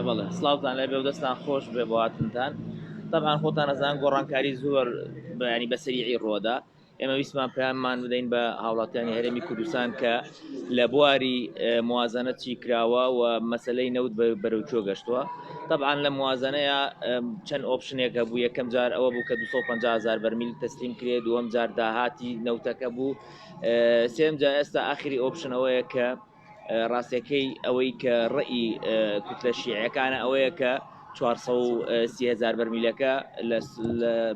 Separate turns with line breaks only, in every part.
بەڵێ سلااوتان لە بێ و دەستان خۆش بێ بۆهاتنتان طبعاان خۆتان ئەزان گۆڕانکاری زۆر بەینی بەسەریعی ڕۆدا ئێمە ویسمان پاممان بدەین بە هاوڵاتیانی هەرێمی کوردستان کە لە بواری موازنە چی کراوە و مەسلەی نەوت بەرەوچۆ گەشتووە طبعاان لە موازنەیە چەند ئۆپشنێک هەبوو یەکەم جار ئەوە بوو کە 250,000 بەرمیل تەسلیم کرێت دووەم جار داهاتی نەوتەکە بوو سێم جا ئێستا آخری ئۆپشنەوەیە کە ڕاستیەکەی ئەوەی کە ڕئی کوتلە شیعەکانە ئەوەیە کە 430,000 بەرمیلەکە لە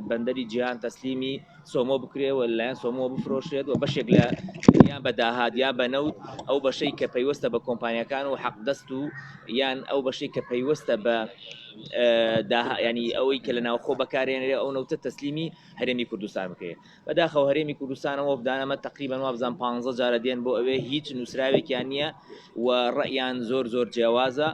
بەندەری جیهان تەسلیمی سۆمۆ بکرێەوە لایەن سۆمۆ بفرۆشێت و بەشێک لە یان بە داهات یان بە نەوت ئەو بەشەی کە پەیوەستە بە کۆمپانیەکان و حەق دەست و یان ئەو بەشەی کە پەیوەستە بە ینی ئەوەی کە لە ناوخۆ بەکارێنێ ئەو نەوتە تەسلیمی هەرێمی کوردستان بکەیت بەداخەوە هەرێمی کوردستانەوە بدانەمە تقریبان وابزان 15 جارە دێن بۆ ئەوێ هیچ نووسراوێکیان نییە و ڕەیان زۆر جیاوازە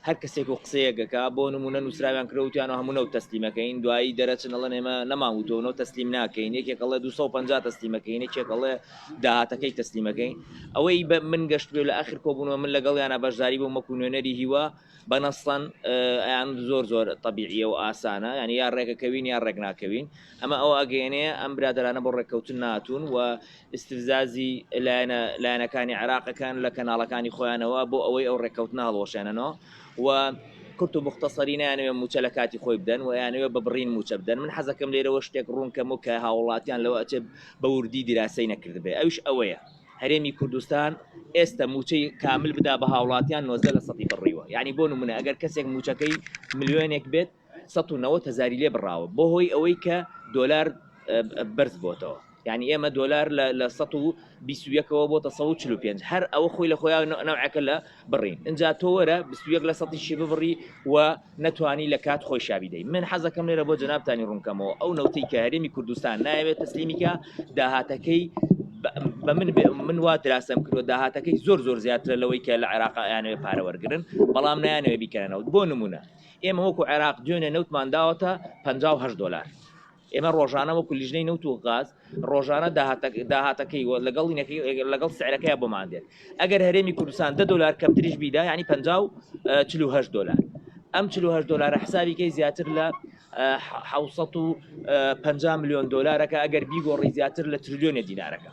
هەر کەسێک و قسەیەکەکە بۆ نمونە نووسراویان کرەوتیان و هەموو نەوت تەسلیمەکەین دوایی دەرەچنەڵە نێمە نەماوتەوە تەسلیم ناکەین یەکێکڵێ 250 تەسلیمەکەین یەکێکڵێ داهاتەکەی تەسلیمەکەین ئەوەی بە من گەشت بێ لە ئاخر کۆبوونەوە من لەگەڵیانە بەشداری بۆ مەکو نوێنەری هیوا بەنەسەن ئەیان زۆر طبیعیە و ئاسانە ینی یا ڕێگەکەوین یا ڕێک ناکەوین ئەمە ئەو ئەگەێنێ ئەم برادرانە بۆ ڕێککەوتن ناتون و استفزازی لایەنەکانی عێراقەکان لە کەناڵەکانی خۆیانەوە بۆ ئەوەی ئەو ڕێککەوتنە هەڵۆشێنەوە و کورت و مختصری نانوێ موچە لە کاتی خۆی بدەن و یانوێ بە بڕین موچە بدەن من حەزەکەم لێرەوە شتێک ڕوونکەم و کە هاوڵاتیان لەوە ئەچێ بە وردی دیراسی نەکرد بێ ئەوش ئەوەیە هەرێمی کوردستان ئێستا موچەی کامل بدا بە هاوڵاتیان 90 لە سەدی بڕیوە یعنی بۆ نمونە ئەگەر کەسێک موچەکەی ملیۆنێک بێت 190,000 لێ بڕاوە بۆ هۆی ئەوەی کە دۆلار بەرز بۆتەوە یعنی ئێمە دۆلار لە 121ەوە بۆ 145 هەر ئەوە خۆی لە خۆیان نەوعەکە لە بڕین اینجا تۆ وەرە 21 لە 100 ببڕی و نەتوانی لە کات خۆی شابیدەی من حەزەکەم لێرە بۆ جەنابتانی ڕوونکەمەوە ئەو نەوتەی کە هەرێمی کوردستان نایەوێت تەسلیمیکە داهاتەکەی بە من وا دراسەم کردوە داهاتەکەی زۆر زیاترە لەوەی کە لە عێراق یانەوێ پارە وەرگرن بەڵام نایانەوێ بیکەنەوە بۆ نمونە ئێمە وەکو عێراق دوێنێ نەوتمان داوەتە 58 دلار ئێمە ڕۆژانە وەکو لیژنەی نەوت و غاز ڕۆژانە داهاتەکەی لەگەڵ سعرەکەی بۆمان دێت ئەگەر هەرێمی کوردستان 10 دلار کەمتریش بیدا ینی 48 دلار ئەم 48 دلار حسابیکەی زیاتر لە 750 میلیۆن دلارەکە ئەگەر بیگۆڕی زیاتر لە تریلیۆنە دینارەکە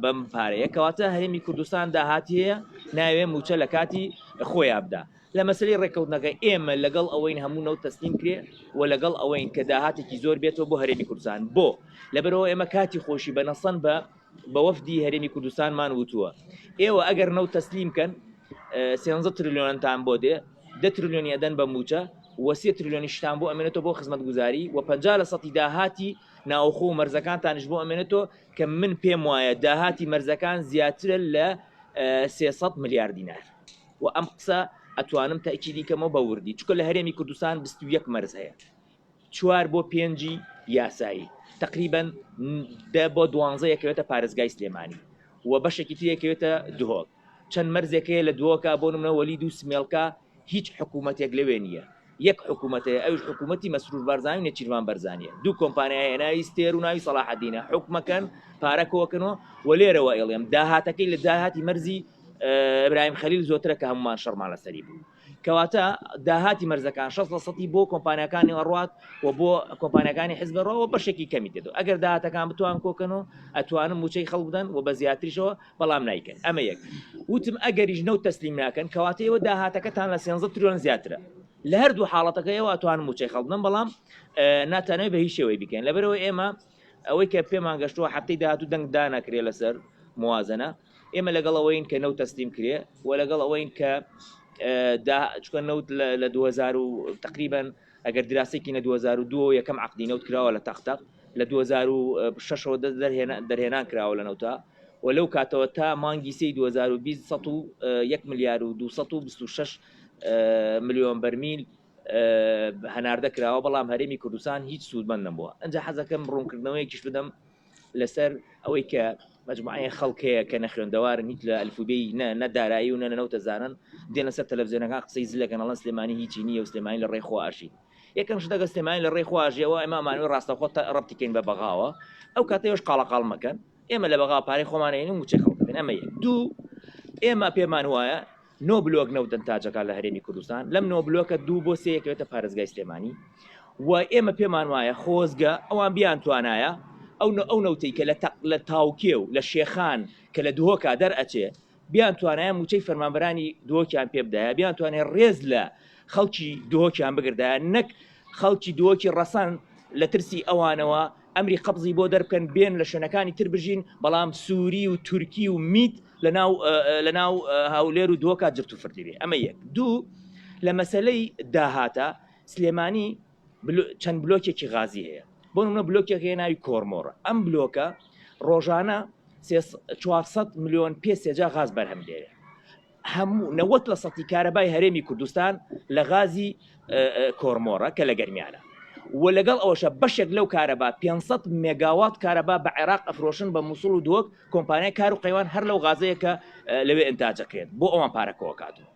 بەم پارەیە کەواتە هەرێمی کوردستان داهاتی هەیە ناوێ موچە لە کاتی خۆیان بدا لە مەسلەی ڕێککەوتنەکە ئێمە لەگەڵ ئەوەین هەموو نەوت تەسلیم کرێ و لەگەڵ ئەوەین کە داهاتێکی زۆر بێتەوە بۆ هەرێمی کوردستان بۆ لەبەرەوە ئێمە کاتی خۆشی بەنەسەن بە وەفدی هەرێمی کوردستانمان وتووە ئێوە ئەگەر نەوت تەسلیمکەن 13 تریلیۆنتان بۆ دێ 10 تریلیۆنی ئەدەن بە موچە و 3 تریلیۆنی شتان بۆ ئەمێنێتەوە بۆ خزمەتگوزاری و 50 لە سەدی داهاتی ناوخۆ و مەرزەکانتانش بۆ ئەمێنێتەوە کە من پێم وایە داهاتی مەرزەکان زیاترە لە 300 ملیار دینار و ئەم قسە ئەتوانم تاکیدی کەمەوە بە وردی چکە لە هەرێمی کوردستان 21 مەرز هەیە 4 بۆ 5 یاسایی تقریبا 10 بۆ 12 یەکەوێتە پارێزگای سلێمانی و بەشێکی تریەکەوێتە دهۆک چەند مەرزێکەیە لە دووەکە بۆ نمونە وەلید و سمێڵکە هیچ حکوومەتێک لەوێ نییە یەک حکوومەتەیە ئەوش حکوومەتی مەسرور بارزانانی نەچیروان بەرزانیە دوو کۆمپانیایە ناوی ستێر و ناوی سەلاحەدینە حکومەکەن پارەکەوەکەنەوە و لێرەوە ئێڵێم داهاتەکەی لە داهاتی مەرزی ئیبراهیم خەلیل زۆترە کە هەمومان شەڕمان لەسەری بوو کەواتە داهاتی مەرزەکان 60% بۆ کۆمپانیەکانی ئەڕوات و بۆ کۆمپانیەکانی حیزبەڕەوە بەشێکی کەمی دێتەوە ئەگەر داهاتەکان بتوان کۆکەنەوە ئەتوانن موچەی خەڵک بدەن و بە زیاتریشەوە بەڵام نایکەن ئەمە یەک وتم ئەگەریش نەوت تەسلیم ناکەن کەواتەوە داهاتەکەتان لە 13 تریلیۆن زیاترە لە هەردوو حاڵەتەکەیەوە ئەتوانن موچەی خەڵک بدەن بەڵام ناتانەوێت بە هیچ شێوەی بکەن لەبەرەوە ئێمە ئەوەی کە پێمان گەشتووە هەفتەی داهاتوو دەنگ دانەکرێ لەسەر موازنە ئێمە لەگەڵ ئەوەین کە نەوت تەسلیم کرێ و لەگەڵ ئەوەین کە چکە نەوت لە 2000 تقریبا ئەگەر دراسێکی نە 2002 یەکەم عقدی نەوت کراوە لە تەختە لە 2006 دەرهێنان کراوە لە نەوتە و لەو کاتەوە تا مانگی سی 2020 1 ملیار و 226 ملیۆن بەرمیل هەناردە کراوە بەڵام هەرێمی کوردستان هیچ سوودمەند نەبووە ئەنجا حەزەکەم ڕوونکردنەوەیەکیش بدەم لەسەر ئەوەی کە مجموعەیە خەڵکەیە کە نەخوێندەوارن هیچ لە ئەلفوبێی نەدارایی و نەنەوتە زانن دێنە سەر تەلەڤیزیۆنەکان قسەی زلەکەنەڵەن سلێمانی هیچی نییە و سلێمانی لە ڕێی خۆئاشی یەکەم شتەکە سلێمانی لە ڕێی خۆئاژیەوە ئێمەمانوی ڕاستەخۆ ڕەبتیکەین بە بەغاوە ئەو کاتەوەش قاڵەقاڵ مەکەن ئێمە لە بەغا پارەی خۆمانەین و موچەی خەڵک بدەین ئەمە یەک دوو ئێمە پێمان وایە 9 بلۆک نەوت ئەنتاجەکان لە هەرێمی کوردستان لەم 9 بلۆکە 2 بۆ 3 یەکەوێتە پارێزگای سلێمانی و ئێمە پێمان وایە خۆزگە ئەوان بیان توانایە ئەو نەوتەی کە لە تاوکێ و لە شێخان کە لە دهۆکا دەرئەچێ بیان توانایە موچەی فەرمانبەرانی دهۆکیان پێ بدایە بیان توانێت ڕێز لە خەڵکی دهۆکیان بگردایە نەک خەڵکی دهۆکی ڕەسەن لە ترسی ئەوانەوە ئەمری قەبزی بۆ دەربکەن بێن لە شوێنەکانی تر بژین بەڵام سووری و تورکی و میت لەناو هاولێر و دهۆکا جرت و فردی بێ ئەمە یەک دوو لە مەسەلەی داهاتە سلێمانی چەند بلۆکێکی غازی هەیە بۆ نمونە بلۆکێک هەیە ناوی کۆرمۆڕە ئەم بلۆکە ڕۆژانە 400 ملیۆن پێ غاز بەرهەم دێرێ هەموو 90% کارەبای هەرێمی کوردستان لە غازی کۆرمۆڕە کە لە گەرمیانە و لەگەڵ ئەوەشە بەشێک لەو کارەبا 500 مێگاوات کارەبا بە عێراق ئەفرۆشن بە مووسڵ و دۆک کۆمپانیای کار و قەیوان هەر لەو غازەیە کە لەوێ ئینتاجەکرێت بۆ ئەوان پارەکەوە کاتوە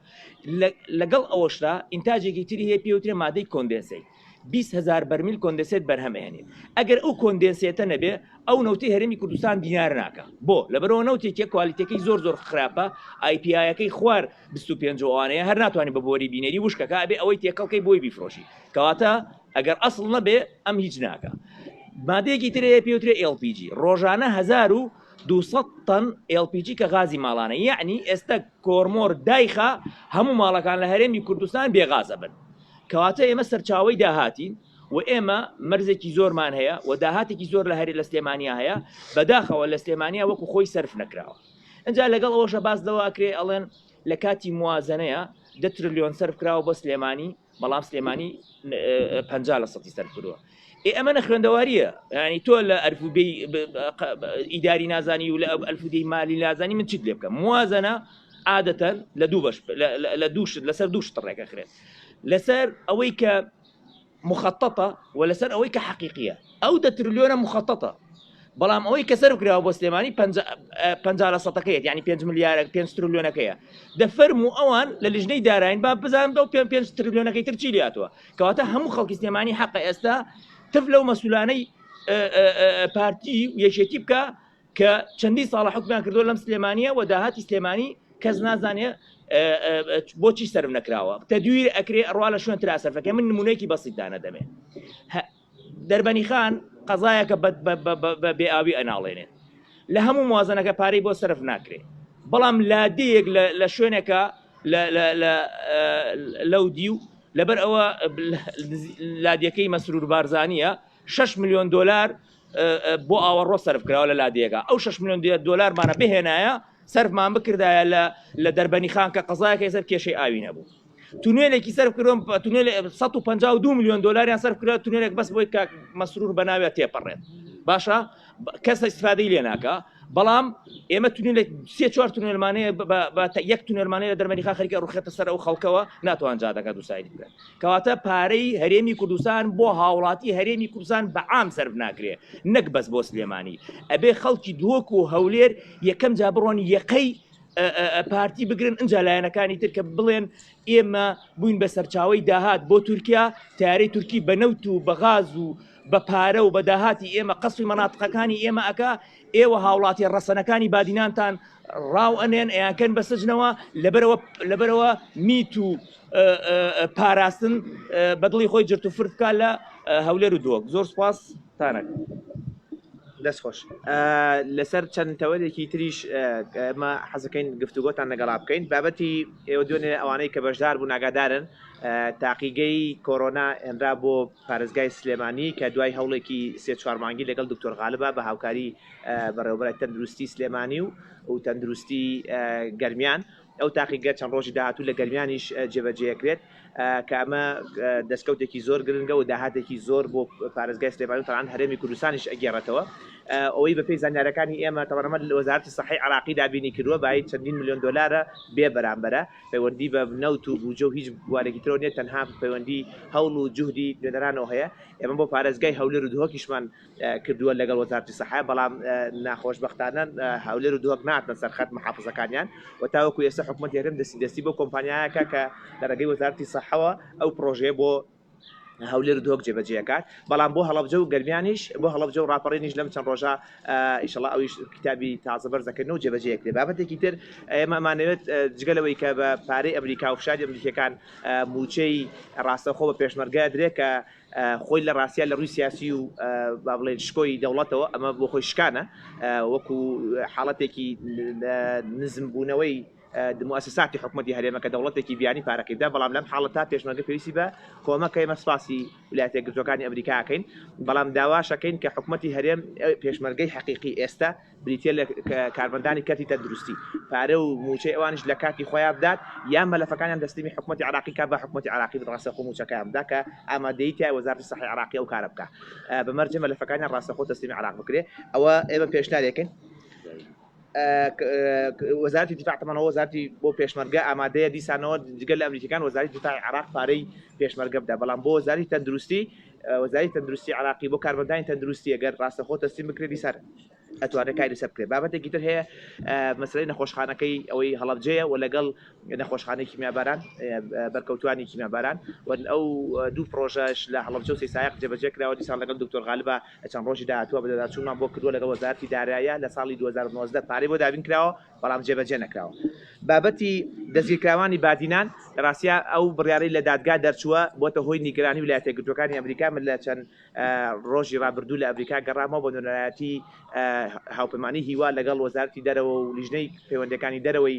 لەگەڵ ئەوەشدا ئینتاجێکی تری هەیە پێوترێ مادەی کۆندێنسەی 20,000 بەرمیل کۆندێنسێت بەرهەمێنێت ئەگەر ئەو کۆندێنسێتە نەبێ ئەو نەوتی هەرێمی کوردستان دیار ناکە بۆ لەبەرەوە نەوتێکە کوالیتەکەی زۆر خراپە IPI-ەکەی خوار 25 وانەیە هەر ناتوانێت بە بۆری بینەری وشکەکە ئەبێ ئەوەی تێکەڵکەی بۆی بیفرۆشی کەواتە ئەگەر ئەسڵ نەبێ ئەم هیچ ناکە مادەیەکی ترەیە پێوترێ LPG ڕۆژانە 1200 تن LPG کە غازی ماڵانە یعنی ئێستا کۆرمۆر دایخە هەموو ماڵەکان لە هەرێمی کوردستان بێغازە بن کەواتە ئێمە سەرچاوی داهاتین و ئێمە مەرزێکی زۆرمان هەیە و داهاتێکی زۆر لە هەرێ لە سلێمانیا هەیە بەداخەوە لە سلێمانیا وەکو خۆی سەرف نەکراوە ئەجا لەگەڵ ئەوەشە باس دەوە ئەکرێ ئەڵێن لە کاتی موازنەیە 10 تریلیۆن سەرف کراوە بۆ سلێمانی بەڵام سلێمانی 50% سەرف کردووە ئەمە نەخوێندەواریە ینی تۆ لە ئەرفوبەی ئیداری نازانی و لە ئەلفودەی مالی نازانی من چیت لێ بکەم موازنە عادەتەن لە دوو بەش لەسەر دوو شت ڕێگەخرێت لەسەر ئەوەی کە مخططە و لەسەر ئەوەی کە حەقیقیە ئەو 10 تریلیۆنە مخططە بەڵام ئەوەی کە سەرف کراوە بۆ سلێمانی 50%ەکەیت ینی 5 ملیارە 5 تریلیۆنەکەیە دەفەرمو ئەوان لە لیژنەی دارین با بزانم دە 5 تریلیۆنەکەی تر چی لاتوە کەواتە هەموو خەڵکی سلێمانی حەقە ئێستا تف لەو مەسئولانەی پارتی و یەکێتی بکە کە چەندی ساڵە حکومیان کردووە لەم سلێمانیە و داهاتی سلێمانی کەس نازانێ بۆچی سەرف نەکراوە تەدویر ئەکرێ ڕوا لە شوێن ترا سەرفەکە من نمونەیەکی بەسیطدانە دەمێ دەربەنی خان قەزایەکە بە بێئاوی ئەناڵێنێت لە هەموو موازنەکە پارەی بۆ سەرف ناکرێ بەڵام لادەیەک لە شوێنێکە لەو دیو لەبەر ئەوە لادیەکەی مەسرور بارزانیە 6 ملیۆن دلار بۆ ئاوەڕۆ سەرف کراوە لە لادیەکە ئەو 6 ملیۆن دلارمانە بهێنایە سەرفمان بکردایە لە دەربەنی خان کە قەزایەکە سەر کێشەی ئاوی نەبوو تونێلێکی سەرف کردم تونێل 152 ملیۆن دلاریان سەرف کرد تونێلێک بەس بۆی کە مەسرور بەناوێت تێپەڕێت باشە کەس ئیسفادەی لێ ناکە بەڵام ئێمە تونێلێک 3-4 تونێلمانەیە یەک تونێلمانەیە لە دەربەنی خان خەریکە ڕوخێتە سەر ئەو خەڵکەوە ناتوان جادەکە دووسایدی بکەن کەواتە پارەی هەرێمی کوردستان بۆ هاوڵاتی هەرێمی کوردستان بەعام سەرف ناکرێ نەک بەس بۆ سلێمانی ئەبێ خەڵکی دهۆک و هەولێر یەکەم جا بڕۆن یەقەی پارتی بگرن ئەنجا لایەنەکانی تر کە بڵێن ئێمە بووین بە سەرچاوی داهات بۆ تورکیا تیارەی تورکی بە نەوت و بە غاز و بە پارە و بە داهاتی ئێمە قەسوی مەناتقەکانی ئێمە ئەکا ئێوە هاوڵاتی ڕەسەنەکانی بادینانتان ڕاو ئەنێن ئەیانکەن بە سجنەوە لەبەرەوە میت و پاراستن بەدڵی خۆی جرت و فردکە لە هەولێر و دۆک زۆر سپاس تانەک
دەست خۆش لەسەر چەند تەوەلێکی تریش ئەمە حەزەکەین گفتوگۆتان لەگەڵا بکەین بابەتی ئێوە دوێنێ ئەوانەی کە بەشدار بوون ئاگادارن تاقیگەی کۆرۆنا هێنرا بۆ پارێزگای سلێمانی کە دوای هەوڵێکی 3-4 مانگی لەگەڵ دکتۆر غالبە بە هاوکاری بەڕێوەبەری تەندروستی سلێمانی و تەندروستی گەرمیان ئەو تاقیگە چەند ڕۆژی داهاتوو لە گەرمیانیش جێبەجێکرێت کە ئەمە دەستکەوتێکی زۆر گرنگە و داهاتێکی زۆر بۆ پارێزگای سلێمانی و تەنانەت هەرێمی کوردستانیش ئەگێڕێتەوە ئەوەی بەپێی زانیاریەکانی ئێمە تەوەنەمە لە وەزارەتی سەحی عراقی دابینی کردووە بای چەندین ملیۆن دلارە بێ بەرامبەرە پەیوەندی بە نەوت و بوجە و هیچ بوارێکی ترۆ نیە تەنها پەیوەندی هەوڵ و جوهدی نوێنەرانەوە هەیە ئێمە بۆ پارێزگای هەولێر و دهۆکیشمان کردووە لەگەڵ وەزارەتی سەحا بەڵام ناخۆشبەختانە هەولێر و دهۆک نهاتنە سەرخەت محافزەکانیان و تاوەکو ئێستا حکوومەتی هەرێم دەستی بۆ کۆمپانیایەکە کە لە ڕێگەی وەزارەتی سەحەوە ئەو پرۆژەیە بۆ هەولێر دۆک جێبەجێکات بەڵام بۆ هەڵەبجە و گەرمیانیش بۆ هەڵەبجە و ڕاپەڕێنیش لەم چەند ڕۆژە ئیشەڵا ئەویش کتابی تازە بەرزەکردنەوە جێبەجێک لێ بابەتێکی تر ئێمەمانەوێت جگەلەوەی کە بە پارەی ئەمریکا و فشاری ئەمریکەکان موچەی ڕاستەخۆ بە پێشمەرگە درێت کە خۆی لە ڕاستیا لە ڕووی سیاسی و با بڵێن شکۆی دەوڵەتەوە ئەمە بۆ خۆی شکانە وەکو حاڵەتێکی نزم بوونەوەی مؤسساتی حکومەتی هەرێمەکە دەوڵەتێکی بیانی پارەکەیدا بەڵام لەم حاڵەتا پێشمەرگە پێویستی بە کۆمەکە ئێمە سپاسی ویلایەتە یەکگرتووەکانی ئەمریکاکەین بەڵام داواشەکەین کە حکومەتی هەرێم پێشمەرگەی حەقیقی ئێستا بریتە لە کارمەندانی کەتی تەندروستی پارە و موچەی ئەوانش لە کاتی خۆیان بدات یان مەلەفەکانیان دەستنیمی حکومەتی عراقی کا بە حکومەتی عراقی ڕاستەخۆ موچەکەیان بدا کە ئامادەیی تای وەزارەتی سەحی عراقی ئەو کارە بکات بەمەرجە مەلەفەکانیان ڕاستەخۆ تەسلیمی عراق بکرێ ئەوە ئێمە پێشنیارێکن وەزارەتی دیفاع تەمەنەوە وەزارەتی بۆ پێشمەرگە ئامادەیە دیسانەوە جگەل لە ئەمریکەکان وەزارەتی دیفاعی عراق پارەی پێشمەرگە بدات بەڵام بۆ وەزارەتی تەندروستی وەزارەتی تەندروستی عراقی بۆ کارمەندانی تەندروستی ئەگەر ڕاستەخۆ تەسلیم بکرێت دیسان ئەتوانێت کاری لەسەر بکرێت بابەتێکی تر هەیە مەسەلەی نەخۆشخانەکەی ئەوەی هەڵەبجەیە و لەگەڵ نەخۆشخانەی کیمیاباران بەرکەوتوانی کیمیاباران ئەو دوو پرۆژەش لە هەڵەبجە و سەیسایق جێبەجێ کراوە دیسان لەگەڵ دکتۆر غالبە چەند ڕۆژی داهاتووە بەدەداچوونمان بۆ کردووە لەگەڵ وەزارەتی داراییە لە ساڵی 2019 پارەی بۆ دابین کراوە بەڵام جێبەجێ نەکراوە بابەتی دەستگیرکراوانی بادینان لە ڕاستیا ئەو بڕیارەی لە دادگا دەرچووە بۆتە هۆی نیگەرانی ویلایەتە یەکگرتووەکانی ئەمریکا من لە چەند ڕۆژی ڕابردوو لە ئەمریکا گەڕامەوە بۆ نۆرایەتی هاوپەیمانی هیوا لەگەڵ وەزارەتی دەرەوە و لیژنەی پەیوەندەکانی دەرەوەی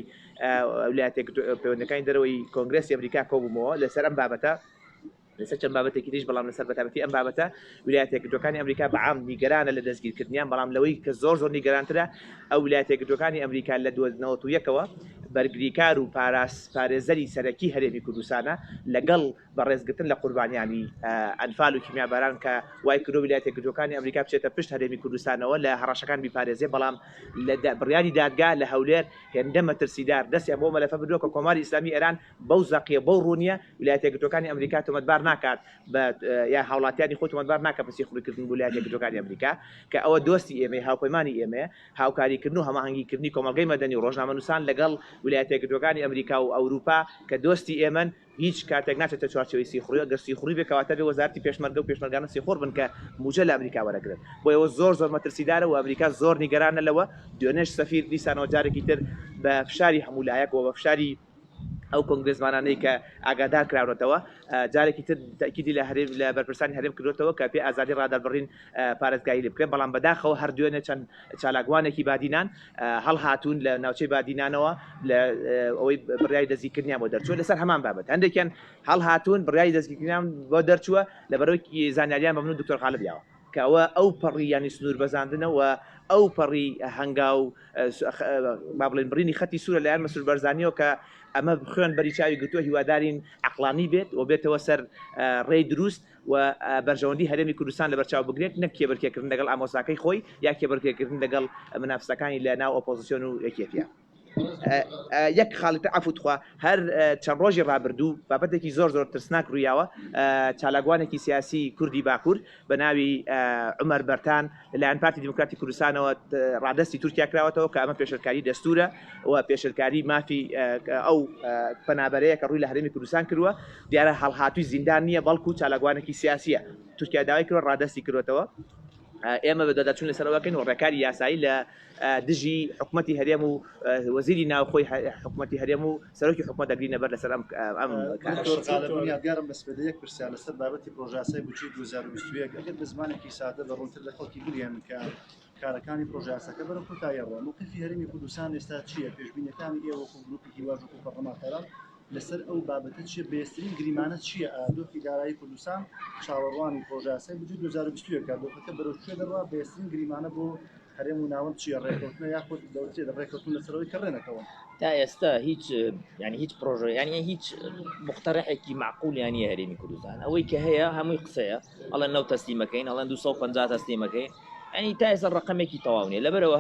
ویلایەتە پەیوەندەکانی دەرەوەی کۆنگرێسی ئەمریکا کۆبوومەوە لەسەر ئەم بابەتە لەسەر چەند بابەتێکی دیش بەڵام لەسەر بەتابەتی ئەم بابەتە ویلایەتە یەکگرتووەکانی ئەمریکا بەعام نیگەرانە لە دەستگیرکردنیان بەڵام لەوەی کە زۆر نیگەرانترە ئەو ویلایەتە یەکگرتووەکانی ئەمریکا لە 2091ەوە بەرگریکار و پارێزەری سەرەکی هەرێمی کوردستانە لەگەڵ بەڕێزگرتن لە قوربانیانی ئەنفال و کیمیاباران کە وای کردو ویلایەتە یەکگرتووەکانی ئەمریکا بچێتە پشت هەرێمی کوردستانەوە لە هەڕەشەکان بیپارێزێ بەڵام لە بڕیاری دادگا لە هەولێر هێندە مەترسیدار دەستیان بۆ مەلەفە بردووە کە کۆماری ئیسلامی ئێران بەو زەقیە بەو ڕوونیە ویلایەتە یەکگرتووەکانی ئەمریکا تۆمەتبار ناکات بە یا هاوڵاتیانی خۆی تۆمەتبار ناکات بە سیخڕوویکردن بۆ ویلایەتە یەکگرتووەکانی ئەمریکا کە ئەوە دۆستی ئێمە هاوپەیمانی ئێمە هاوکاریکردن و هەماهەنگیکردنی کۆمەلگەی مەدەنی و ڕۆژنامەنووسان لەگەڵ ویلایەتە یەکگرتووەکانی ئەمریکا و ئەوروپا کە دۆستی ئێمن هیچ کاتێک ناچێتە چوارچێوەی سیخڕووی ئەگەر سیخڕووی بێکەواتە بێ وەزارەتی پێشمەرگە و پێشمەرگانە سیخۆر بن کە موجە لە ئەمریکا وەرەگرن بۆ ئەوە زۆر مەترسیدارە و ئەمریکا زۆر نیگەرانە لەوە دوێنێش سەفیر دیسانەوە جارێکی تر بە فشاری هەمولایەک و بە فشاری ئەو کۆنگرێزمانانەی کە ئاگادار کراونەتەوە جارێکی تر تاکیدی لە هەرێم لە بەرپرسانی هەرێم کردوتەوە کە پێ ئازادی ڕادەربڕین پارێزگایی لێ بکرێن بەڵام بەداخەوە هەر دوێنێ چەند چالاکوانێکی بادینان هەڵهاتوون لە ناوچەی بادینانەوە لە ئەوەی بڕیاری دەستگیرکردنیان بۆ دەرچووە لەسەر هەمان بابەت هەندێکیان هەڵهاتوون بڕیاری دەستگیرکردنیان بۆ دەرچووە لەبەرەوەی زانیاریان بە من و دکتۆر غالبیاوە کە ئەوە ئەو پەڕی ینی سنوور بەزاندنەوە ئەو پەڕی هەنگا و با بڵێن بڕینی خەتی سوورە لەیان مەسول بەرزانیەوە کە ئەمە خوێن بەریچاوی گرتووە هیوادارین عەقلانی بێت و بێتەوە سەر ڕێی دروست و بەرژەوەندی هەرێمی کوردستان لە بەرچاو بگرێت نەک کێبەرکێکردن لەگەڵ ئامۆزاکەی خۆی یا کێبەرکێکردن لەگەڵ منافسەکانی لە ناو ئۆپۆزیسیۆن و یەکێتیە یەک خاڵتە ئەفوتخوا هەر چەند ڕۆژی ڕابردوو بابەتێکی زۆر ترسناک ڕوویاوە چالاکوانێکی سیاسی کوردی باکوور بە ناوی عومەر بەرتان لەلایەن پارتی دیموکراتی کوردستانەوە ڕادستی تورکیا کراوەتەوە کە ئەمە پێشەرکاری دەستورە و پێشەرکاری مافی ئەو پەنابەرەیە کە ڕووی لە هەرێمی کوردستان کردووە دیارە هەڵهاتووی زیندان نییە بەڵکو چالاکوانێکی سیاسیە تورکیا داوای کردوە ڕادستی کردوەوە ئێمە بەدەداچوون لەسەرەوەکەین و ڕێکاری یاسایی لە دژی حکوومەتی هەرێم و وەزیری ناوخۆی حکوومەتی هەرێم و سەرۆکی حکوومەت دەگرینە بەر لەسەر ئەم
یادگارم بەسپێدە یەک پرسیار لەسەر بابەتی پرۆژاسای بچووی 2021 ئەگەر بە زمانێکی سادە بە ڕوونتر لە خەڵکی بگەێنن کە کارەکانی پرۆژاسەکە بەرەو کۆتاییەوە موقفی هەرێمی کوردستان ئێستا چییە پێشبینیەکانی ئێوە وەکو گروپی هیواژ وەکو پەرلەمانتەران لەسەر ئەو بابەتە چیە بەهێزترین گریمانە چییە دۆخی دارایی کوردستان چاوەڕوانی پرۆژاسای بچووی 2021 دۆخەکە بەرەو کوێ دەڕوا بەهێزترین گریمانە بۆ هەرێم و ناوەند چیە ڕێکەوتنە یاخود دەوڵەتێ ڕێکەوتن لەسەرەوەی کڕێنەکەەوە
تا ئێستا هیچ پرۆژە ینی هیچ مختەرەحێکی معقول یانی هەرێمی کوردستان ئەوەی کە هەیە هەمووی قسەیە ئەڵەن 9 تەسلیمەکەین ئەڵەن 250 تەسلیمەکەین ینی تا ئێستا ڕقمێکی تەواو نیە لەبەرەوە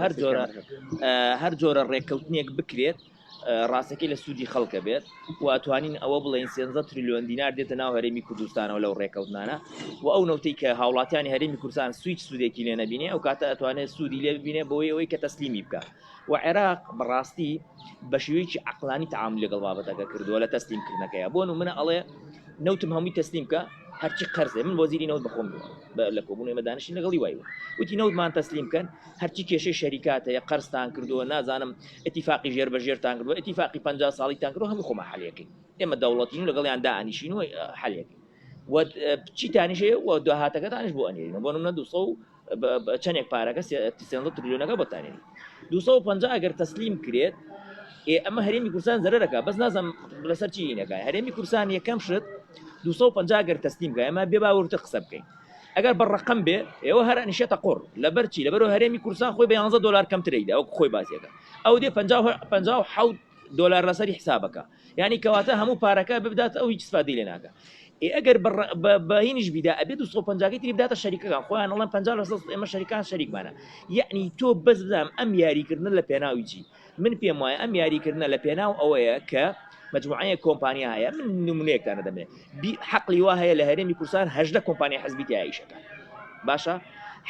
هەر جۆرە ڕێکەوتنێک بکرێت ڕاستەکەی لە سوودی خەڵکە بێت و ئەتوانین ئەوە بڵێن 13 تریلیۆن دینار دێتە ناو هەرێمی کوردستانەوە لەو ڕێکەوتنانە و ئەو نەوتەی کە هاوڵاتیانی هەرێمی کوردستان سوودێکی لێ نەبینێ ئەو کاتە ئەتوانێت سوودی لێ ببینێ بۆی ئەوەی کە تەسلیمی بکات و عێراق بەڕاستی بە شێوەیەکی عەقلانی تەعامل لەگەڵ بابەتەکە کردووە لە تەسلیمکردنەکەیە بۆ نمونە ئەڵێ نەوتم هەمووی تەسلیم بکە هەرچی قەرزێ من وەزیری نەوت بەخۆم لە کۆبوونی مەدانشی لەگەڵی وای وتی نەوتمان تەسلیم بکەن هەرچی کێشەی شەریکات هەیە قەرزتان کردووە نازانم اتفاقی ژێر بەژێرتان کردووە اتفاقی 50 ساڵیتان کردووە هەموو خۆمان حەلەکەین ئێمە دەوڵەتین و لەگەڵیان دائانیشین و حەلەکەین و چیتانیشەیە و داهاتەکەتانش بۆ ئەنێرین بۆ نمونە 200 چەندێک پارەکە 300 تریلیۆنەکە بەتانێنی 250 ئەگەر تەسلیم کرێت ئەمە هەرێمی کوردستان زەرەرەکە بەس نازانم لەسەر چی نەکای هەرێمی کوردستان یەکەم شت 250 ئەگەر تەسلیم بکە ئەمە بێ باوەڕتە قسە بکەین ئەگەر بەڕقم بێ ئێوە هەر نیشێتە قڕ لەبەرچی لەبەرەوە هەرێمی کوردستان خۆی بە 11 دلار کەم ترەیدا ئەو خۆی باسیەکە ئەو دێ 57 دلار لەسەری حسابەکە یعنی کەواتە هەموو پارەکە ببدات ئەو هیچ سفادی لێ ناکە ئەگەر بەهینیش بیدا ئەبێ 250 تری بداتە شەریکەکان خۆیان ئەڵێن 50 ئێمە شەریکان شەریکمانە یعنی تۆ بەس بدام ئەم یاریکردن لە پێناوی چی من پێم وایە ئەم یاریکردنە لە پێناو ئەوەیە کە مجموعەیە کۆمپانیا هەیە من نمونەیەکتانە دەمێت حەقلی وا هەیە لە هەرێمی کوردستان 18 کۆمپانیا حەزبی تایشەکە باشە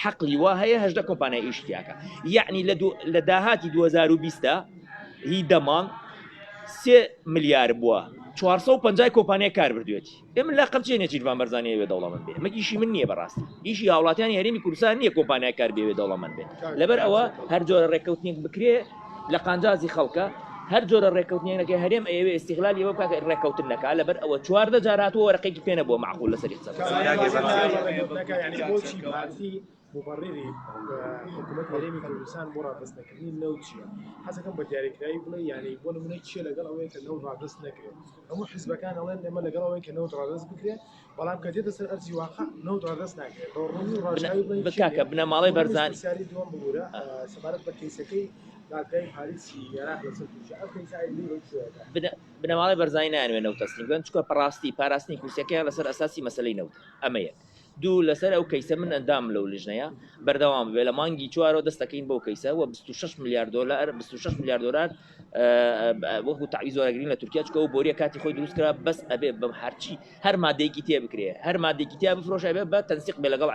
حەقلی وا هەیە 18 کۆمپانیا ئیشتیاکە یعنی لە داهاتی 2020 هی دەمان 3 ملیار بووە 450 کۆمپانیا کار بردوێتی ئێمە لا قەمچێنێکی جوان بەرزانانی وێ دەوڵەمەند بێ مەگیشی من نییە بەڕاستی ئیشی هاوڵاتیانی هەرێمی کوردستان نییە کۆمپانیا کار بێ دەوڵەمەند بێت لەبەر ئەوە هەر جۆرە ڕێککەوتنێک بکرێ لە قانجازی خەڵکە هەر جۆرە ڕێککەوتنێکەکە هەرێم ئەوێ استیغلال ئەوە بکات ڕێککەوتن نەکا لەبەر ئەوە 14 جارات و وەرەقێکی پێنە بۆ معقول لەسەری قسە
مبرری حکوومەت هەرێمی کوردستان بۆ ڕادستنەکردنی نەوت چییە؟ حەزەکەم بە دیاریکراوی بڵێ یعنی بۆ نمونەی چیە لەگەڵ ئەوەیە کە نەوت ڕادست نەکرێت هەموو حیزبەکان ئەڵێن ئێمە لەگەڵ ئەوەیە کە نەوت ڕادست بکرێت بەڵام کە دێتە سەر ئەرزی واقع نەوت ڕادست ناکرێت ڕۆنی ڕاژایی
بکاکە بنەماڵەی بەرزانی
سیاری دووەم بگورە سەبارەت بە کەیسەکەی دادگای پاریسی عێراق لەسەر تورکیا ئەو کەیسای
بنەماڵی بەرزانی نایانوێت نەوت تەسلیم بکەن چونکە پاراستنی کورسیەکەیان لەسەر ئەساسی مەسەلەی نەوت ئەمە یەک دوو لەسەر ئەو کەیسە من ئەندام لەو لیژنەیە بەردەوام بێ لە مانگی چوارەوە دەستەکەین بۆ کەیسە و 26 میلیارد دلار 26 میلیارد دلار وەکو تعویز وەرەگرین لە تورکیا چکە و بۆریە کاتی خۆی دروست کرا بەس ئەبێ بەم هەرچی هەر مادەیەکی تێ بکرێ هەر مادێکی تیا بفرۆشە بێ بە تەنسیق بێ لەگەڵ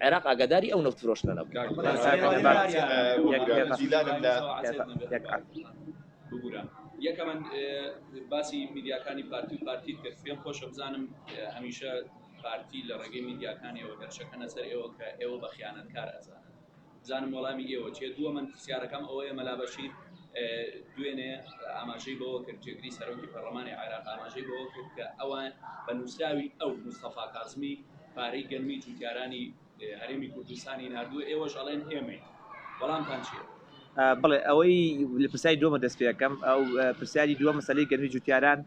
عێراق ئاگاداری ئەو نەفت فرۆشتنە نەبوو
یەکەمە باسی میدیاکانی پارتی و پارتیت کرد پێم خۆشە بزانم هەمیشە پارتی لە ڕێگەی میدیاکانیەوە گەرشەکەنە سەر ئێوە کە ئێوە بە خیانەتکار ئەزانن بزانم وەڵامی ئێوە چێ دووە من پرسیارەکەم ئەوەیە مەلابەشیر دوێنێ ئاماژەی بەوە کرد جێگری سەرۆکی پەرلەمانی عێراق ئاماژەی بەوە کرد کە ئەوان بە نووسراوی ئەو مستەفا کازمی پارەی گەنمی جوتیارانی هەرێمی کوردستانی نردووە ئێوەش ئەڵێن ئێمەی وەڵامتان چییە؟
بڵێ ئەوەی لە پرسیاری دووەمە دەست پێەکەم ئەو پرسیاری دووە مەسەلەی گەنمی جوتیاران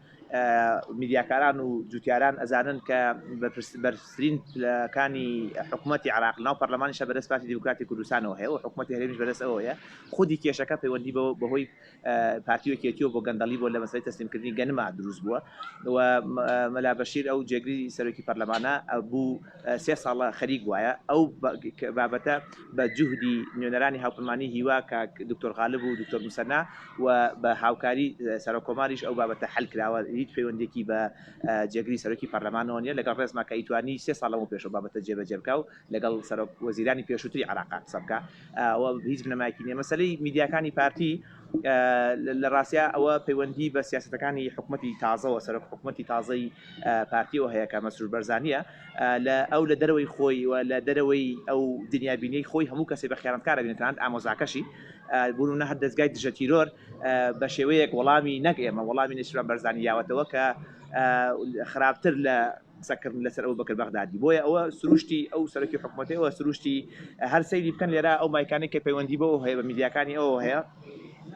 میدیاکاران و جوتیاران ئەزانن کە بەرزترین پلەکانی حکوومەتی عێراق ناو پەرلەمانیشە بەدەست پارتی دیموکراتی کوردستانەوە هەیە و حکوومەتی هەرێمیش بەدەست ئەوەیە خودی کێشەکە پەیوەندی بەهۆی پارتی وەکێتیەوە بۆ گەندەڵی بۆ لە مەسەلەی تەسلیمکردنی گەنما دروست بووە و مەلابەشیر ئەو جێگری سەرۆکی پەرلەمانە بوو 3 ساڵە خەریک وایە ئەو بابەتە بە جوهدی نوێنەرانی هاوپەیمانی هیوا کاک دکتۆر غالب و دکتۆر موسەنا و بە هاوکاری سەرۆکۆماریش ئەو بابەتە حەل کراوە هیچ پەیوەندێکی بە جێگری سەرۆکی پەرلەمانەوە نیە لەگەڵ ڕێزماکە ئیتوانی 3 ساڵەوە پێشەوە بابەتە جێبەجێ بکە و لەگەڵ سەرۆک وەزیرانی پێشووتری عێراق قسە بکە هیچ بنەمایەکی نییە مەسەلەی میدیاکانی پارتی لە ڕاستیا ئەوە پەیوەندی بە سیاسەتەکانی حکوومەتی تازەوە سەرۆک حکوومەتی تازەی پارتیەوە هەیە کە مەسرور بەرزانیە ئەو لە دەرەوەی خۆی و لە دەرەوەی ئەو دنیابینەی خۆی هەموو کەسێ بە خیانەتکارە بێنێتەوە ئامۆزاکەشی بوونە هەر دەستگای دژە تیرۆر بە شێوەیەک وەڵامی نەک ئێمە وەڵامی نەسرور بەرزانی یاوەتەوە کە خراپتر لە قسەکردن لەسەر ئەو بەکر بەغدادی بۆیە ئەوە سروشتی ئەو سەرۆکی حکوومەتەوە سروشتی هەر سەیری بکەن لێرە ئەو مایکانێک کە پەیوەندی بەوە هەیە بە میدیاکانی ئەوە هەیە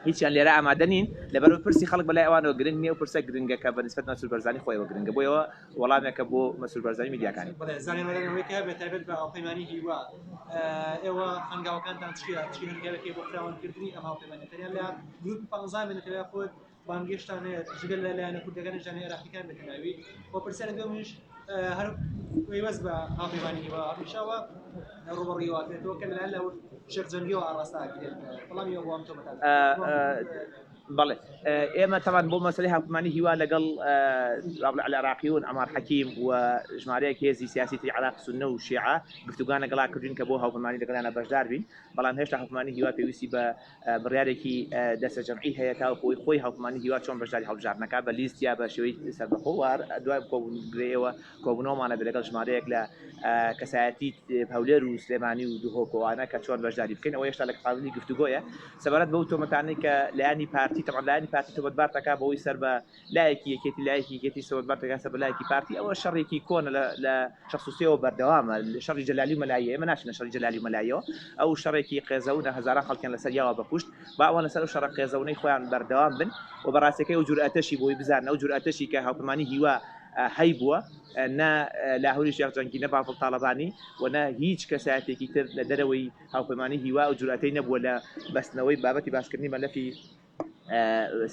هیچیان لێرە ئامادە نین لەبەر پرسی خەڵک بەلای ئەوانەوە گرنگ نییە و پرسە گرنگەکە بە نسبەت مەسرور بەرزانی خۆیەوە گرنگە بۆیەوە وەڵامێکە بۆ مەسرور بەرزانی میدیاکانی
زانینەوەیەکە بێتایبەت بە هاوپەیمانی هیوا ئێوە هەنگاوەکانتان چی هەنگاوێکی بۆ فراوانکردنی ئەم هاوپەیمانیەتەیان لە گروپ 15 منێتەوە خۆت بانگێشتان هەیە ژگەل لەلایەنە کوردەکانی ژانەی عێراقیەکان بێتەناوی بۆ پرسیارە دومیش هەر وەیوەست بە هاوپەیمانی هیوا هەمیشەوە ڕوبەڕیەوە کە لەلایەن لەو شێخ جەنگیەوە ئاڕاستاکرێت وەڵامی ئەوە بۆ ئەم تۆمەتان
بەڵێ ئێمە تەمان بۆ مەسلەی هاوکمانی هیوا لەگەڵ العراقیون عمار حەکیم و ژمارەیەک هێزی سیاسیی عراق سونە و شیعە گفتوگان لەگەڵا کردوین کە بۆ هاوکمانی لەگەڵیانە بەشدار بین بەڵام هێشتا هاوکمانی هیوا پێویستی بە بڕیارێکی دەستە جەمعی هەیە تا خۆی هاوکمانی هیوا چۆن بەشداری هەڵبژاردنەکە بە لیست یا بە شێوەی سەربەخۆوار دوای کۆبوونگرەوە کۆبوونەوەمانە بێت لەگەڵ ژمارەیەک لە کەسایەتی هەولێر و سلێمانی و دووهۆکۆوانە کە چۆن بەشداری بکەین ئەوە هێشتا لە قاڵی گفتوگۆیە سەبارەت بەو تۆمەتانەی کە لایانی پارتی طبعا لایانی پارتی تۆمەتبارتەکە بەوەی سەر بە لایەکی یەکێتی سەوەتبارتەکە سەر بە لایەکی پارتی ئەوە شەڕێکی کۆنە لە شەخصوسیەوە بەردەوامە شەڕی جەلالی و مەلایە ئێمە ناچنە شەڕی جەلالی و مەلایەوە ئەو شەڕێکی قێزەونە هەزاران خەڵکیان لەسەر یاوە بەکوشت با ئەوە لەسەر شەڕە قێزەونەی خۆیان بەردەوام بن و بەڕاستەکەی و جورئەتەشی بۆی بزانن ئەو جورئەتەشی کە هاوکمانی هیوا هەی بووە نا لاهوری شێخ جەنگی نە باڵ تاالبانی و نا هیچ کەسایەتێکی تر لە دەرەوەی هاوکمانی هیوا و جورئەتەی نەبووە لە بەستنەوەی بابەتی باسکردنی مەلەفی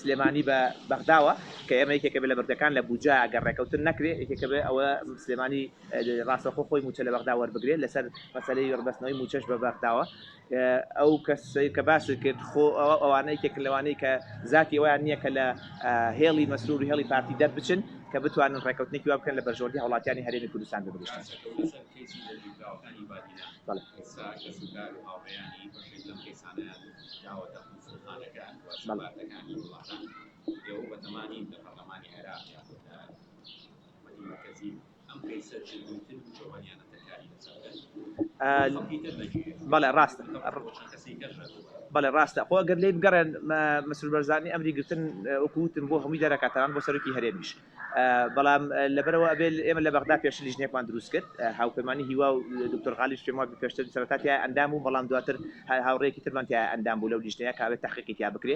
سلێمانی بە بەغداوە کە ئێمە یەکێکە بێ لە بەردەکان لە بوجا ئەگەر ڕێکەوتن نەکرێ یەکێکە بێ ئەوە سلێمانی ڕاستەخۆ خۆی موچە لە بەغدا وەربگرێت لەسەر مەسەلەی ڕبەستنەوەی موچەش بە بەغداوە ئەو کەسەی کە باس کرد خۆ ئەوانەی کێک لەوانەی کە ذاتی ئەویان نییە کە لە هێڵی مەسرور و هێڵی پارتی دەربچن کە بتوانن ڕێکەوتنێکی وا بکەن لە بەرژۆردی هەوڵاتیانی هەرێمی کوردستان بگەشتن. بەڵێ ڕاستە بەڵێ ڕاستە خۆ ئەگەر لێ بگەڕێن مەسرور بەرزانی ئەمری گرتن وەکوتن بۆ هەمووی دەرەکاتەران بۆ سەرۆکی هەرێمیش بەڵام لەبەرەوە ئەبێ ئێمە لە بەغدا پێش لیژنێکمان دروست کرد هاوپەیمانی هیوا و دکتۆر غالیش پێم وایە پێشتر سەرەتاتیا ئەندام و بەڵام دواتر هاوڕێکی ترمان تیا ئەندام بوو لەو لیژنەیە کابێت تحقیقی تیا بکرێ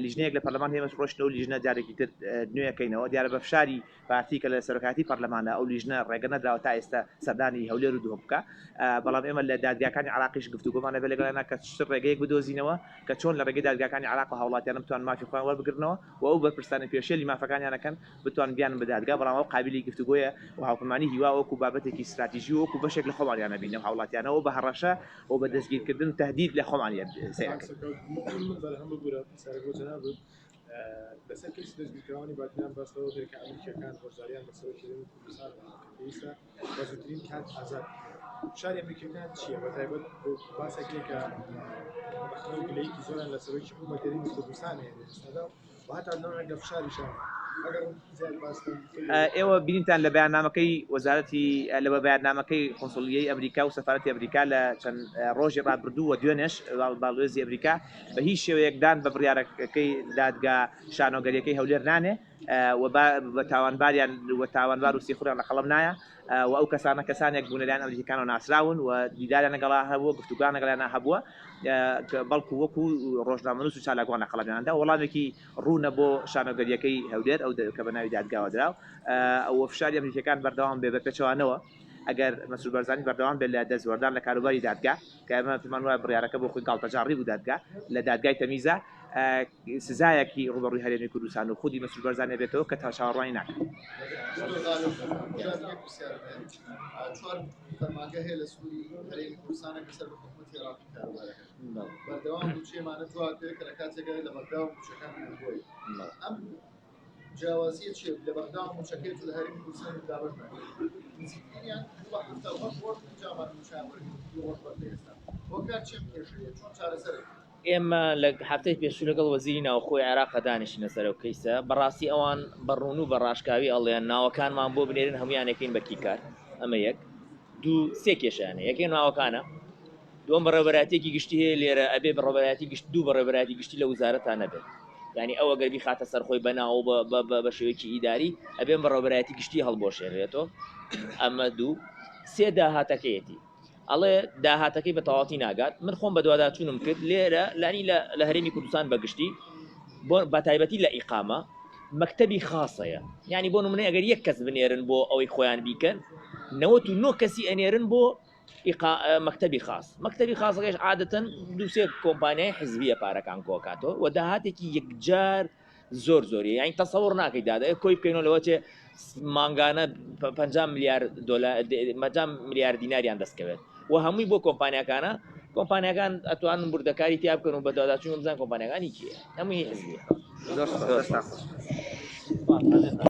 لیژنەیەک لە پەرلەمان هێمە ڕۆشتەوە لیژنە جارێکی تر نوێیەکەینەوە دیارە بە فشاری پارتی کە لە سەرۆکاتی پەرلەمانە ئەو لیژنە ڕێگە نەدراوە تا ئێستا سەردانی هەولێر و دووهەم بکە بەڵام ئێمە لە دادگاکانی عراقیش گفتوگۆمانە بێ لەگەڵیانە کە ڕێگەیەک بدۆزینەوە کە چۆن لە ڕێگەی دادگاکانی عراق و هاوڵاتیان بتوان مافی خۆیان وەربگرنەوە و ئەو بەرپرسانی پێشێلی مافەکانیانەکەن بتوان بیان بە دادگا بەڵام ئەو قابلی گفتوگۆیە و هاوپەیمانی هیوا وەکو بابەتێکی استراتیژی وەکو بەشێک لە خۆمانیانە بینە هاوڵاتیانەوە بە هەڕەشە و بە دەستگیرکردن و تهدید لە خۆمانیان
لەسەر کەسی دەستگیرکراوانی باتیان بەستەوە هێرکە ئەمریکیەکان هۆشداریان بەسەر کردن کوردستان پێویستە بە زووترین کات ئازاد شاری ئەمریکیەکان چییە بەتایبەت باسێکی کە بەخەڵی گلەیەکی زۆران لە سەرۆکی حکوومەتەرینی کوردستان هەیە ئێستادا و هەتا نەوەک لە فشاریشان
ئێوە بینیتان لە بەیاننامەکەی وەزارەتی لە بە بەیاننامەکەی قۆنسڵیەی ئەمریکا و سەفارەتی ئەمریکا لە چەند ڕۆژی ڕابردوو و دوێنێش باڵێزی ئەمریکا بە هیچ شێوەیەکدان بە بڕیارەکەی دادگا شانۆگەریەکەی هەولێر نانێ و بە تاوانباریان و تاوانبار و سیخوریان لە قەڵم نایە و ئەو کەسانە کەسانێک بوون لەلایەن ئەمریکان و ناسراون و دیداریان لەگەڵا هەبووە گفتوگان لەگەڵیانە هەبووە بەڵکو وەکو ڕۆژنامەنووس و چالاکوان لە قەڵەمیاندا وەڵامێکی ڕوونە بۆ شانۆگەریەکەی هەولێر ئەو کە بە ناوی دادگاوە دراو ئەوە فشاری ئەمریکیەکان بەردەوام بێ بە پێچەوانەوە ئەگەر مەسرور بەرزانی بەردەوام بێت لە دەستوەردان لە کاروباری دادگا کە ئەمە پێمان وایە بڕیارەکە بۆ خۆی گاڵتەجاڕی بوو دادگا لە دادگای تەمیزە سزایەکی ڕوبەڕووی هەرێمی کوردستان و خودی مەسرور بەرزانێ بێتەوە کە تا چاوەڕوانی ناکات
فەرمانگە هەیە لە سووری هەرێمی کوردستانە کەسەر بە حکوومەتی عێراقی کاروبارەکە بەردەوام بچێمانە دوا کرد کە لە کاتێکە لە بەغدا و موچەکان بۆی ئەم جیاوازیە چیە لە بەغدا و موچەکەی لە هەرێمی کوردستان دابەت نزیکترینیان بە هەفتە ڕۆژ جامان موچیان وەرگرتن ئێستا بۆ کار چێم کێشەیە چۆن چارەسەرێک
ئێمە لە هەفتەی پێشوو لەگەڵ وەزیری ناوخۆی عێراق دانیشتینە سەرەوە کەیسە بەڕاستی ئەوان بەڕوون و بەڕاشکاوی ئەڵێن ناوەکانمان بۆ بنێرن هەمویانەکەین بە کیکار ئەمە یەک دوو سێ کێشانە یەکێن ناوەکانە دووەم بەڕێوەبەراتێکی گشتی هەیە لێرە ئەبێ بەڕێوەبەراتی گشت دوو بەڕێوەبەراتی گشتی لە وزارەتان نەبێت یعنی ئەوە گەربی خاتە سەرخۆی بەناو بە شێوەیەکی ئیداری ئەبێن بەڕێوەبەراتی گشتی هەڵبۆشێنرێتەوە ئەمە دوو سێ داهاتەکەیەتی ئەڵێ داهاتەکەی بە تەواوی ناگات من خۆم بە دوواداچوونم کرد لێرە لانی لە هەرێمی کوردستان بەگشتی بۆ بەتایبەتی لە ئیقامە مەکتەبی خاصەیە یعنی بۆ نمونە ئەگەر یەک کەس بنێرن بۆ ئەوەی خۆیان بیکەن 99 کەسی ئەنێرن بۆ مەکتەبی خاص مەکتەبی خاصەکەش عادەتەن دووسێ کۆمپانیای حزبیە پارەکان کۆکاتەوە و داهاتێکی یەکجار زۆر یعنی تەسەوڕ ناکەی دادا کۆی بکەینەوە لەوە چێ مانگانە 50 میلیارد دیناریان دەستکەوێت و هەمووی بۆ کۆمپانیەکان ئەتوانن بوردەکاری تیا بکەن و بە دواداچوون بزان کۆمپانیەکانی کیە هەمووی حزبیە
زۆر سپاس. دەستان خۆش.